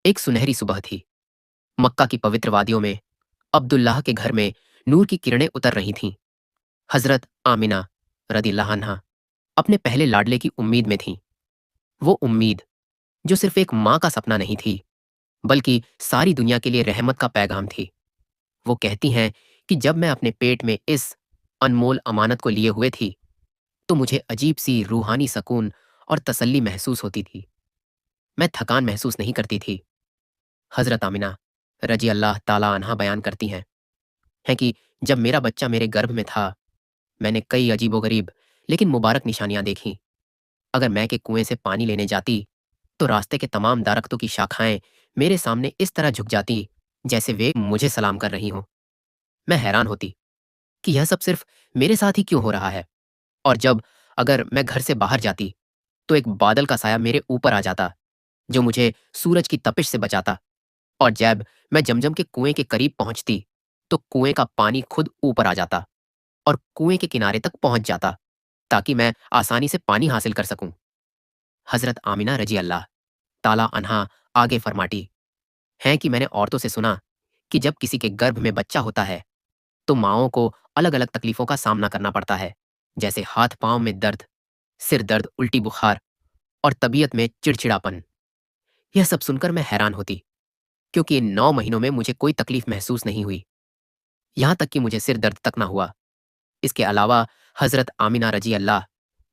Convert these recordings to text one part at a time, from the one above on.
एक सुनहरी सुबह थी। मक्का की पवित्र वादियों में अब्दुल्लाह के घर में नूर की किरणें उतर रही थीं। हजरत आमिना रदिल्लाह अन्हा अपने पहले लाडले की उम्मीद में थीं। वो उम्मीद जो सिर्फ एक माँ का सपना नहीं थी, बल्कि सारी दुनिया के लिए रहमत का पैगाम थी। वो कहती हैं कि जब मैं अपने पेट में इस अनमोल अमानत को लिए हुए थी, तो मुझे अजीब सी रूहानी सकून और तसल्ली महसूस होती थी। मैं थकान महसूस नहीं करती थी। हजरत आमिना रजी अल्लाह ताला अन्हा बयान करती हैं कि जब मेरा बच्चा मेरे गर्भ में था, मैंने कई अजीबोगरीब लेकिन मुबारक निशानियां देखीं। अगर मैं के कुएं से पानी लेने जाती, तो रास्ते के तमाम दारख्तों की शाखाएं मेरे सामने इस तरह झुक जाती जैसे वे मुझे सलाम कर रही हों। मैं हैरान होती कि यह सब सिर्फ मेरे साथ ही क्यों हो रहा है। और जब अगर मैं घर से बाहर जाती, तो एक बादल का साया मेरे ऊपर आ जाता, जो मुझे सूरज की तपिश से बचाता। और जब मैं जमजम के कुएं के करीब पहुंचती, तो कुएं का पानी खुद ऊपर आ जाता और कुएं के किनारे तक पहुंच जाता, ताकि मैं आसानी से पानी हासिल कर सकूं। हजरत आमिना रजी अल्लाह ताला अन्हा आगे फरमाती हैं कि मैंने औरतों से सुना कि जब किसी के गर्भ में बच्चा होता है, तो माओं को अलग अलग तकलीफों का सामना करना पड़ता है, जैसे हाथ पांव में दर्द, सिर दर्द, उल्टी बुखार और तबीयत में चिड़चिड़ापन। यह सब सुनकर मैं हैरान होती, क्योंकि इन 9 महीनों में मुझे कोई तकलीफ महसूस नहीं हुई। यहाँ तक कि मुझे सिर दर्द तक ना हुआ। इसके अलावा हजरत आमिना रजी अल्लाह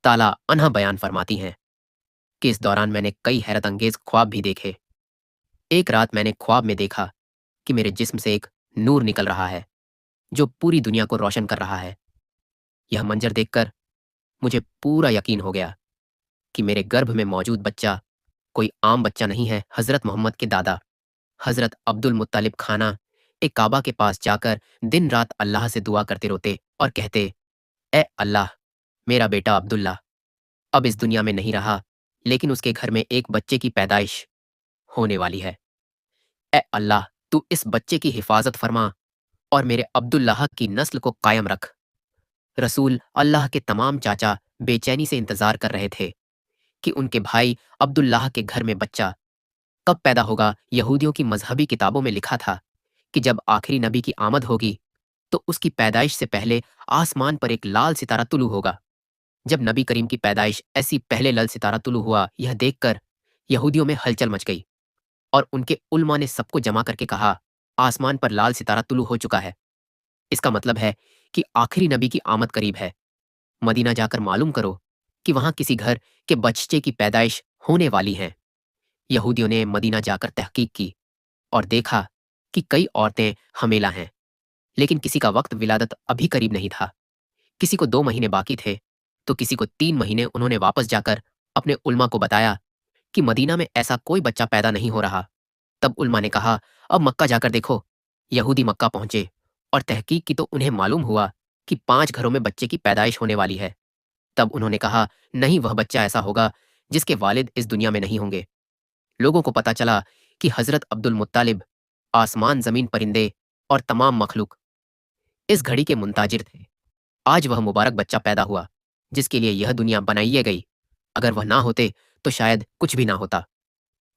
ताला अन्हा बयान फरमाती हैं कि इस दौरान मैंने कई हैरत अंगेज ख्वाब भी देखे। एक रात मैंने ख्वाब में देखा कि मेरे जिस्म से एक नूर निकल रहा है, जो पूरी दुनिया को रोशन कर रहा है। यह मंजर देखकर मुझे पूरा यकीन हो गया कि मेरे गर्भ में मौजूद बच्चा कोई आम बच्चा नहीं है। हजरत मोहम्मद के दादा हजरत अब्दुल मुत्तालिब खाना एक काबा के पास जाकर दिन रात अल्लाह से दुआ करते रोते और कहते, ए अल्लाह, मेरा बेटा अब्दुल्ला अब इस दुनिया में नहीं रहा, लेकिन उसके घर में एक बच्चे की पैदाइश होने वाली है। ए अल्लाह, तू इस बच्चे की हिफाजत फरमा और मेरे अब्दुल्लाह की नस्ल को कायम रख। रसूल अल्लाह के तमाम चाचा बेचैनी से इंतजार कर रहे थे कि उनके भाई अब्दुल्लाह के घर में बच्चा कब पैदा होगा। यहूदियों की मजहबी किताबों में लिखा था कि जब आखिरी नबी की आमद होगी, तो उसकी पैदाइश से पहले आसमान पर एक लाल सितारा तुलू होगा। जब नबी करीम की पैदाइश ऐसी पहले लाल सितारा तुलू हुआ, यह देखकर यहूदियों में हलचल मच गई और उनके उलमा ने सबको जमा करके कहा, आसमान पर लाल सितारा तुलू हो चुका है। इसका मतलब है कि आखिरी नबी की आमद करीब है। मदीना जाकर मालूम करो कि वहां किसी घर के बच्चे की पैदाइश होने वाली है। यहूदियों ने मदीना जाकर तहकीक की और देखा कि कई औरतें हमेला हैं, लेकिन किसी का वक्त विलादत अभी करीब नहीं था। किसी को 2 महीने बाकी थे, तो किसी को 3 महीने। उन्होंने वापस जाकर अपने उल्मा को बताया कि मदीना में ऐसा कोई बच्चा पैदा नहीं हो रहा। तब उल्मा ने कहा, अब मक्का जाकर देखो। यहूदी मक्का पहुंचे और तहकीक की, तो उन्हें मालूम हुआ कि 5 घरों में बच्चे की पैदाइश होने वाली है। तब उन्होंने कहा, नहीं, वह बच्चा ऐसा होगा जिसके वालिद इस दुनिया में नहीं होंगे। लोगों को पता चला कि हजरत अब्दुल मुत्तालिब आसमान, जमीन, परिंदे और तमाम मखलूक इस घड़ी के मुंताजिर थे। आज वह मुबारक बच्चा पैदा हुआ जिसके लिए यह दुनिया बनाई गई। अगर वह ना होते, तो शायद कुछ भी ना होता।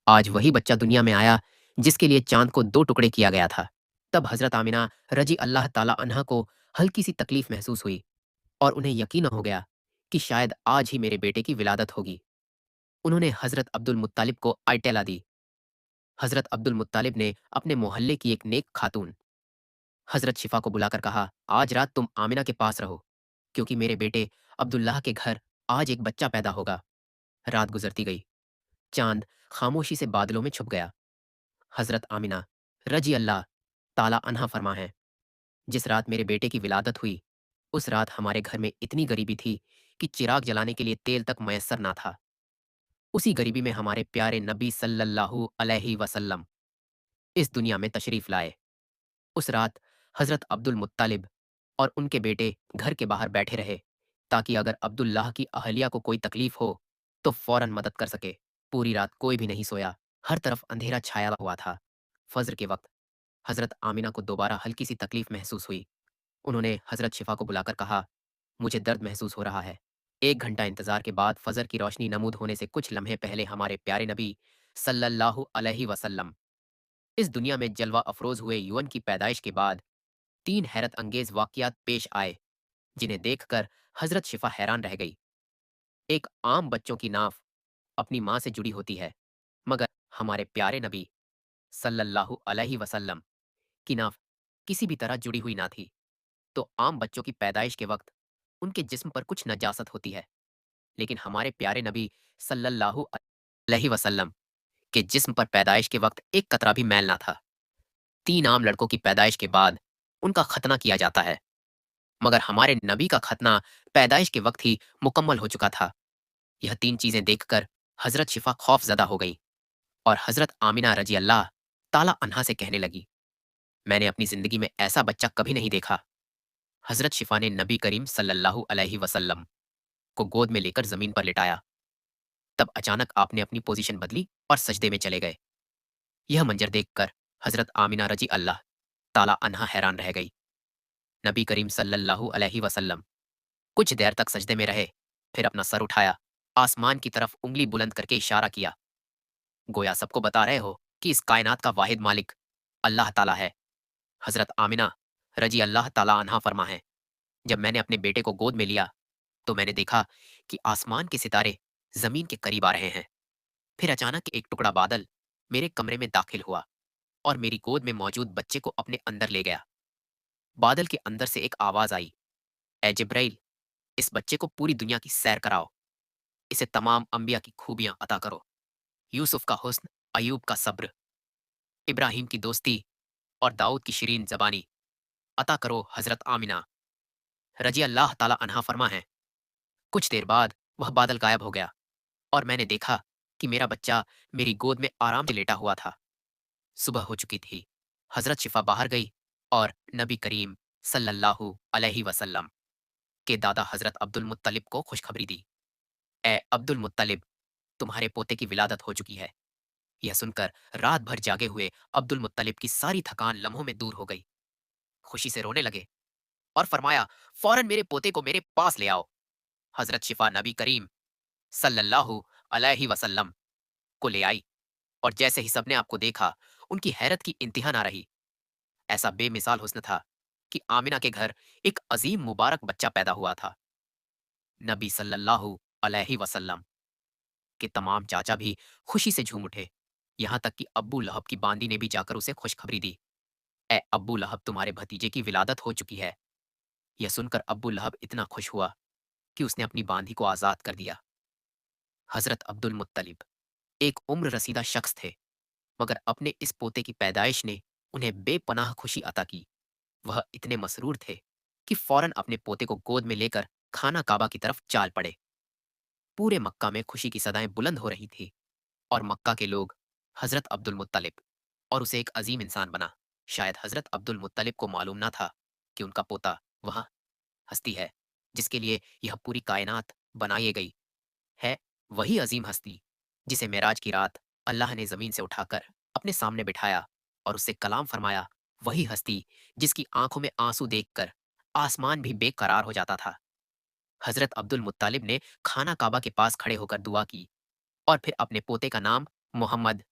आज वही बच्चा दुनिया में आया जिसके लिए चांद को 2 टुकड़े किया गया था। तब हजरत आमिना रजी अल्लाह ताला अन्हा को हल्की सी तकलीफ महसूस हुई और उन्हें यकीन हो गया कि शायद आज ही मेरे बेटे की विलादत होगी। उन्होंने हजरत अब्दुल मुत्तालिब को आइटेला दी। हजरत अब्दुल मुत्तालिब ने अपने मोहल्ले की एक नेक खातून हजरत शिफा को बुलाकर कहा, आज रात तुम आमिना के पास रहो, क्योंकि मेरे बेटे अब्दुल्लाह के घर आज एक बच्चा पैदा होगा। रात गुजरती गई। चांद खामोशी से बादलों में छुप गया। हजरत आमिना रजी अल्लाह ताला अन्हा फरमा है, जिस रात मेरे बेटे की विलादत हुई, उस रात हमारे घर में इतनी गरीबी थी कि चिराग जलाने के लिए तेल तक मयस्सर ना था। उसी गरीबी में हमारे प्यारे नबी सल्लल्लाहु अलैहि वसल्लम इस दुनिया में तशरीफ लाए। उस रात हजरत अब्दुल मुत्तालिब और उनके बेटे घर के बाहर बैठे रहे, ताकि अगर अब्दुल्लाह की अहलिया को कोई तकलीफ हो, तो फौरन मदद कर सके। पूरी रात कोई भी नहीं सोया। हर तरफ अंधेरा छाया हुआ था। फज्र के वक्त हजरत आमिना को दोबारा हल्की सी तकलीफ महसूस हुई। उन्होंने हजरत शिफा को बुलाकर कहा, मुझे दर्द महसूस हो रहा है। 1 घंटा इंतजार के बाद फजर की रोशनी नमूद होने से कुछ लम्हे पहले हमारे प्यारे नबी सल्लल्लाहु अलैहि वसल्लम इस दुनिया में जलवा अफरोज हुए युवन की पैदाइश के बाद 3 हैरत अंगेज वाकयात पेश आए, जिन्हें देखकर हजरत शिफा हैरान रह गई। एक आम बच्चों की नाव अपनी माँ से जुड़ी होती है, मगर हमारे प्यारे नबी सल्लल्लाहु अलैहि वसल्लम की नाव किसी भी तरह जुड़ी हुई ना थी। तो आम बच्चों की पैदाइश के वक्त उनके जिस्म पर कुछ नजासत होती है, लेकिन हमारे प्यारे नबी सल्लल्लाहु अलैहि वसल्लम के जिस्म पर पैदाइश के वक्त एक कतरा भी मैल ना था। 3 आम लड़कों की पैदाइश के बाद उनका खतना किया जाता है, मगर हमारे नबी का खतना पैदाइश के वक्त ही मुकम्मल हो चुका था। यह 3 चीजें देखकर हजरत शिफा खौफजदा हो गई और हजरत आमिना रजी अल्लाह ताला अन्हा से कहने लगी, मैंने अपनी जिंदगी में ऐसा बच्चा कभी नहीं देखा। हजरत शिफा ने नबी करीम सल्लल्लाहु अलैहि वसल्लम को गोद में लेकर जमीन पर लिटाया। तब अचानक आपने अपनी पोजीशन बदली और सजदे में चले गए। यह मंजर देखकर हजरत आमिना रजी अल्लाह ताला अन्हा हैरान रह गई। नबी करीम सल्लल्लाहु अलैहि वसल्लम कुछ देर तक सजदे में रहे, फिर अपना सर उठाया, आसमान की तरफ उंगली बुलंद करके इशारा किया, गोया सबको बता रहे हो कि इस कायनात का वाहिद मालिक अल्लाह ताला है। हजरत आमिना रजी अल्लाह ताला अन्हा फरमा है, जब मैंने अपने बेटे को गोद में लिया तो मैंने देखा कि आसमान के सितारे जमीन के करीब आ रहे हैं। फिर अचानक एक टुकड़ा बादल मेरे कमरे में दाखिल हुआ और मेरी गोद में मौजूद बच्चे को अपने अंदर ले गया। बादल के अंदर से एक आवाज आई, ए जिब्राइल, इस बच्चे को पूरी दुनिया की सैर कराओ, इसे तमाम अंबिया की खूबियां अता करो, यूसुफ का हुस्न, अयूब का सब्र, इब्राहिम की दोस्ती और दाऊद की शिरीन जबानी अता करो। हजरत आमिना रजी अल्लाह ताला अन्हा फरमा है, कुछ देर बाद वह बादल गायब हो गया और मैंने देखा कि मेरा बच्चा मेरी गोद में आराम से लेटा हुआ था। सुबह हो चुकी थी। हजरत शिफा बाहर गई और नबी करीम सल्लल्लाहु अलैहि वसल्लम के दादा हजरत अब्दुल मुत्तलिब को खुशखबरी दी, ए अब्दुल मुत्तलिब, तुम्हारे पोते की विलादत हो चुकी है। यह सुनकर रात भर जागे हुए अब्दुल मुत्तलिब की सारी थकान लम्हों में दूर हो गई। खुशी से रोने लगे और फरमाया, फौरन मेरे पोते को मेरे पास ले आओ। हजरत शिफा नबी करीम सल्लल्लाहु अलैहि वसल्लम को ले आई और जैसे ही सबने आपको देखा, उनकी हैरत की इंतहा ना रही। ऐसा बेमिसाल हुस्न था कि आमिना के घर एक अजीम मुबारक बच्चा पैदा हुआ था। नबी सल्लल्लाहु अलैहि वसल्लम के तमाम चाचा भी खुशी से झूम उठे। यहाँ तक कि अब्बू लहब की बांदी ने भी जाकर उसे खुशखबरी दी, ए अब्बू लहब, तुम्हारे भतीजे की विलादत हो चुकी है। यह सुनकर अब्बू लहब इतना खुश हुआ कि उसने अपनी बांदी को आजाद कर दिया। हजरत अब्दुल मुत्तलिब एक उम्र रसीदा शख्स थे, मगर अपने इस पोते की पैदाइश ने उन्हें बेपनाह खुशी अता की। वह इतने मसरूर थे कि फौरन अपने पोते को गोद में लेकर खाना काबा की तरफ चाल पड़े। पूरे मक्का में खुशी की सदाएं बुलंद हो रही थी और मक्का के लोग हजरत अब्दुल मुत्तलिब और उसे एक अजीम इंसान बना। शायद हजरत अब्दुल मुत्तलिब को मालूम ना था कि उनका पोता वह हस्ती है जिसके लिए यह पूरी कायनात बनाई गई है। वही अजीम हस्ती जिसे मेराज की रात अल्लाह ने जमीन से उठाकर अपने सामने बिठाया और उससे कलाम फरमाया। वही हस्ती जिसकी आंखों में आंसू देखकर आसमान भी बेकरार हो जाता था। हजरत अब्दुल मुत्तालिब ने खाना काबा के पास खड़े होकर दुआ की और फिर अपने पोते का नाम मोहम्मद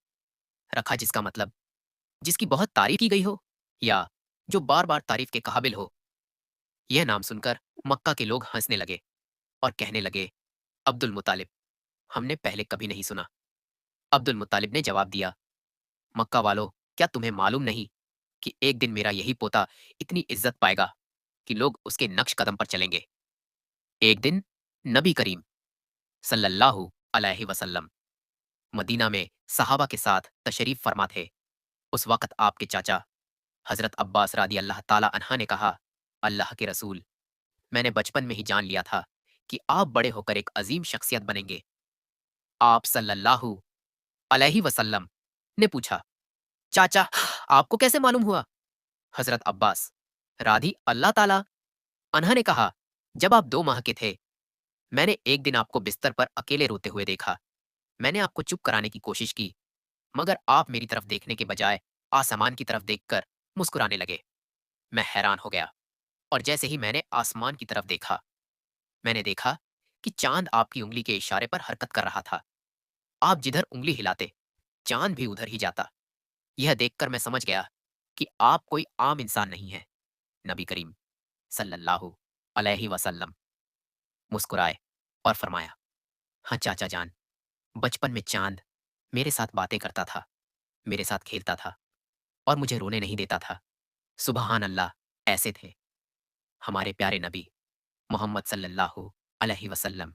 रखा, जिसका मतलब जिसकी बहुत तारीफ की गई हो या जो बार बार तारीफ के काबिल हो। यह नाम सुनकर मक्का के लोग हंसने लगे और कहने लगे, अब्दुल मुत्तालिब, हमने पहले कभी नहीं सुना। अब्दुल मुत्तालिब ने जवाब दिया, मक्का वालों, क्या तुम्हें मालूम नहीं कि एक दिन मेरा यही पोता इतनी इज्जत पाएगा कि लोग उसके नक्श कदम पर चलेंगे। एक दिन नबी करीम सल्लल्लाहु अलैहि वसल्लम मदीना में सहाबा के साथ तशरीफ फरमा थे। उस वक्त आपके चाचा हजरत अब्बास रादी अल्लाह ताला अन्हा ने कहा, अल्लाह के रसूल, मैंने बचपन में ही जान लिया था कि आप बड़े होकर एक अजीम शख्सियत बनेंगे। आप सल्लल्लाहु अलैहि वसल्लम ने पूछा, चाचा, आपको कैसे मालूम हुआ? हजरत अब्बास राधी अल्लाह ताला अन्हा ने कहा, जब आप 2 माह के थे, मैंने एक दिन आपको बिस्तर पर अकेले रोते हुए देखा। मैंने आपको चुप कराने की कोशिश की, मगर आप मेरी तरफ देखने के बजाय आसमान की तरफ देखकर मुस्कुराने लगे। मैं हैरान हो गया और जैसे ही मैंने आसमान की तरफ देखा, मैंने देखा कि चांद आपकी उंगली के इशारे पर हरकत कर रहा था। आप जिधर उंगली हिलाते, चांद भी उधर ही जाता। यह देखकर मैं समझ गया कि आप कोई आम इंसान नहीं है। नबी करीम सल्लल्लाहु अलैहि वसल्लम मुस्कुराए और फरमाया, हाँ चाचा जान, बचपन में चांद मेरे साथ बातें करता था, मेरे साथ खेलता था और मुझे रोने नहीं देता था। सुबहान अल्लाह, ऐसे थे हमारे प्यारे नबी मोहम्मद सल्लल्लाहु अलैहि वसल्लम।